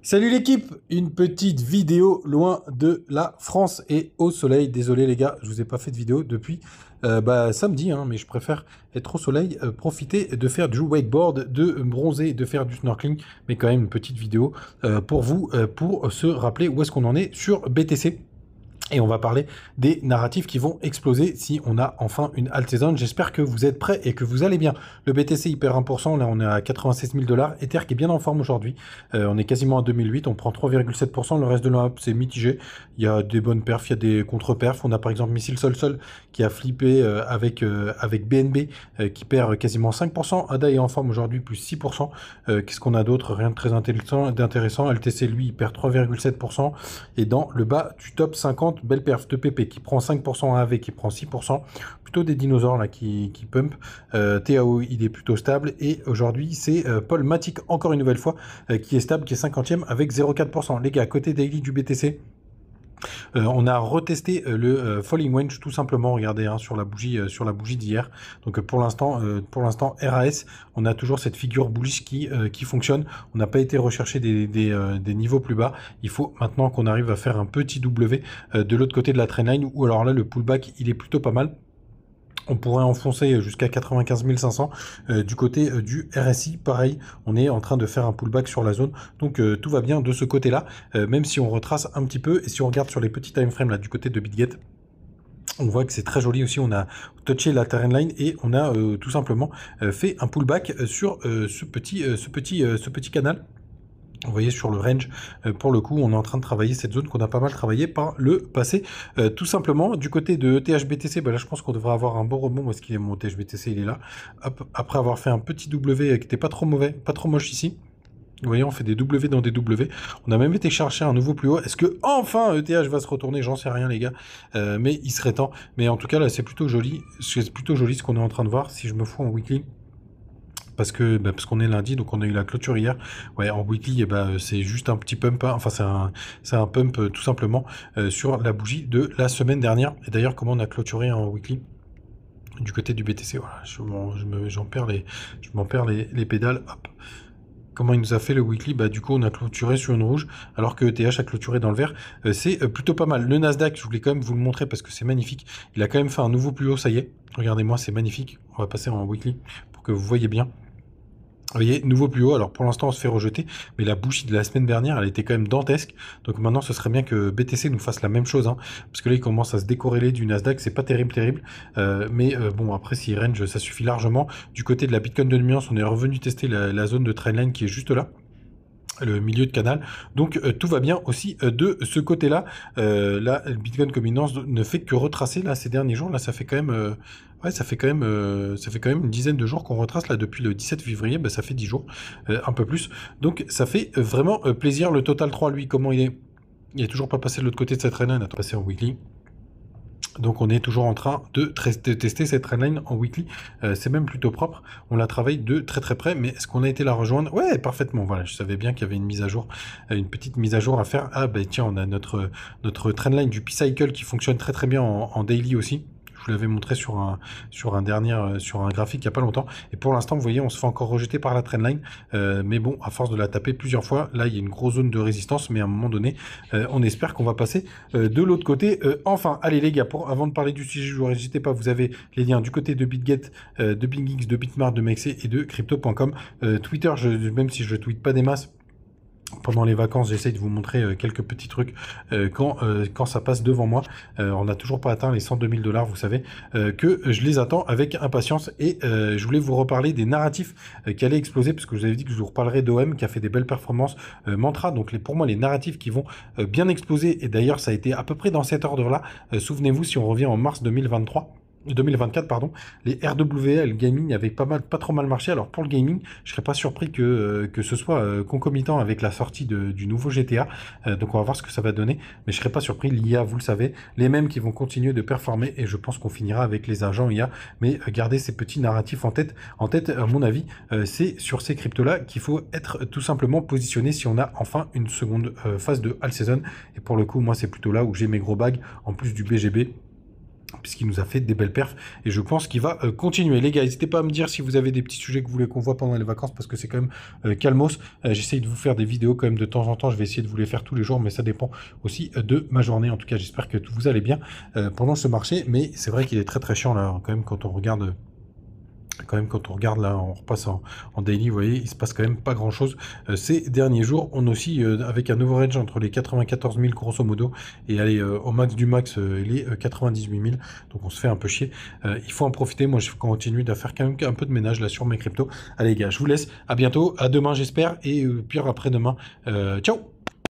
Salut l'équipe, une petite vidéo loin de la France et au soleil. Désolé les gars, je vous ai pas fait de vidéo depuis samedi, hein, mais je préfère être au soleil, profiter de faire du wakeboard, de bronzer, de faire du snorkeling, mais quand même une petite vidéo pour vous, pour se rappeler où est-ce qu'on en est sur BTC. Et on va parler des narratifs qui vont exploser si on a enfin une alt season. J'espère que vous êtes prêts et que vous allez bien. Le BTC il perd 1%, là on est à 96 000 $. Ether qui est bien en forme aujourd'hui. On est quasiment à 2008, on prend 3,7%. Le reste de l'Europe c'est mitigé. Il y a des bonnes perfs, il y a des contre-perfs. On a par exemple Missile Sol qui a flippé avec BNB qui perd quasiment 5%. ADA est en forme aujourd'hui, plus 6%. Qu'est-ce qu'on a d'autre? Rien de très intéressant. LTC lui il perd 3,7%. Et dans le bas du top 50, belle perf de PP qui prend 5%, AV qui prend 6%, plutôt des dinosaures là qui pump. TAO il est plutôt stable et aujourd'hui c'est Paul Matic encore une nouvelle fois qui est stable, qui est 50e avec 0,4%. Les gars, côté daily du BTC, on a retesté le Falling Wedge tout simplement, regardez hein, sur la bougie d'hier. Donc pour l'instant RAS, on a toujours cette figure bullish qui fonctionne. On n'a pas été rechercher des niveaux plus bas. Il faut maintenant qu'on arrive à faire un petit W de l'autre côté de la trendline, ou alors là le pullback il est plutôt pas mal. On pourrait enfoncer jusqu'à 95 500 du côté du RSI. Pareil, on est en train de faire un pullback sur la zone. Donc tout va bien de ce côté-là, même si on retrace un petit peu. Et si on regarde sur les petits time frames là du côté de BitGet, on voit que c'est très joli aussi. On a touché la trendline et on a tout simplement fait un pullback sur ce petit canal. Vous voyez sur le range, pour le coup, on est en train de travailler cette zone qu'on a pas mal travaillé par le passé. Tout simplement, du côté de THBTC, là je pense qu'on devrait avoir un bon rebond. Où est-ce qu'il est mon THBTC? Il est là. Hop, après avoir fait un petit W qui n'était pas trop mauvais, pas trop moche ici. Vous voyez, on fait des W dans des W. On a même été chercher un nouveau plus haut. Est-ce que enfin ETH va se retourner? J'en sais rien les gars. Mais il serait temps. Mais en tout cas là c'est plutôt joli. C'est plutôt joli ce qu'on est en train de voir. Si je me fous en weekly, parce qu'on est lundi, donc on a eu la clôture hier. Ouais, en weekly, c'est juste un petit pump, hein. Enfin c'est un pump tout simplement sur la bougie de la semaine dernière. Et d'ailleurs, comment on a clôturé en weekly du côté du BTC? Voilà, je m'en perds les pédales. Hop. Comment il nous a fait le weekly? Du coup, on a clôturé sur une rouge, alors que ETH a clôturé dans le vert. C'est plutôt pas mal. Le Nasdaq, je voulais quand même vous le montrer parce que c'est magnifique. Il a quand même fait un nouveau plus haut, ça y est. Regardez-moi, c'est magnifique. On va passer en weekly pour que vous voyez bien. Vous voyez, nouveau plus haut. Alors pour l'instant on se fait rejeter, mais la bougie de la semaine dernière elle était quand même dantesque. Donc maintenant ce serait bien que BTC nous fasse la même chose, hein, parce que là il commence à se décorréler du Nasdaq. C'est pas terrible, mais bon, après si range ça suffit largement. Du côté de la Bitcoin de nuance, on est revenu tester la zone de trendline qui est juste là, le milieu de canal. Donc tout va bien aussi de ce côté-là. Là, le Bitcoin comme ne fait que retracer là ces derniers jours. Là, ça fait quand même ouais, ça fait quand même une dizaine de jours qu'on retrace là depuis le 17 février. Ça fait 10 jours, un peu plus. Donc ça fait vraiment plaisir. Le total 3, lui, comment il est? Il est toujours pas passé de l'autre côté de cette trendline. Attends, passer en weekly. Donc on est toujours en train de tester cette trendline en weekly. C'est même plutôt propre. On la travaille de très près. Mais est-ce qu'on a été la rejoindre? Ouais, parfaitement. Voilà, je savais bien qu'il y avait une mise à jour, une petite mise à jour à faire. Ah tiens, on a notre trendline du P-Cycle qui fonctionne très bien en daily aussi. Je vous l'avais montré sur un graphique il n'y a pas longtemps. Et pour l'instant, vous voyez, on se fait encore rejeter par la trendline. Mais bon, à force de la taper plusieurs fois, là, il y a une grosse zone de résistance. Mais à un moment donné, on espère qu'on va passer de l'autre côté. Enfin, allez les gars, avant de parler du sujet, n'hésitez pas, vous avez les liens du côté de BitGet, de BingX, de Bitmart, de Mexc et de Crypto.com. Twitter, même si je ne tweete pas des masses, pendant les vacances, j'essaye de vous montrer quelques petits trucs quand ça passe devant moi. On n'a toujours pas atteint les 102 000 $, vous savez, que je les attends avec impatience. Et je voulais vous reparler des narratifs qui allaient exploser, parce que je vous avais dit que je vous reparlerai d'OM qui a fait des belles performances. Mantra, donc pour moi, les narratifs qui vont bien exploser, et d'ailleurs, ça a été à peu près dans cet ordre-là. Souvenez-vous, si on revient en mars 2024, pardon, les RWL gaming avaient pas trop mal marché. Alors pour le gaming, je serais pas surpris que ce soit concomitant avec la sortie du nouveau GTA. Donc on va voir ce que ça va donner, mais je serais pas surpris. L'IA, vous le savez, les mêmes qui vont continuer de performer, et je pense qu'on finira avec les agents IA. Mais gardez ces petits narratifs en tête. À mon avis, c'est sur ces cryptos-là qu'il faut être tout simplement positionné si on a enfin une seconde phase de all season. Et pour le coup, moi c'est plutôt là où j'ai mes gros bags en plus du BGB. puisqu'il nous a fait des belles perfs, et je pense qu'il va continuer. Les gars, n'hésitez pas à me dire si vous avez des petits sujets que vous voulez qu'on voit pendant les vacances, parce que c'est quand même calmos. J'essaye de vous faire des vidéos quand même de temps en temps, je vais essayer de vous les faire tous les jours, mais ça dépend aussi de ma journée. En tout cas, j'espère que vous allez bien pendant ce marché, mais c'est vrai qu'il est très très chiant là, quand même, quand on regarde... là, on repasse en daily, vous voyez, il se passe quand même pas grand chose ces derniers jours. On aussi avec un average entre les 94 000 grosso modo et aller au max du max les 98 000. Donc on se fait un peu chier. Il faut en profiter. Moi, je continue de faire quand même un peu de ménage là sur mes cryptos. Allez les gars, je vous laisse. À bientôt, à demain j'espère et pire après-demain. Ciao.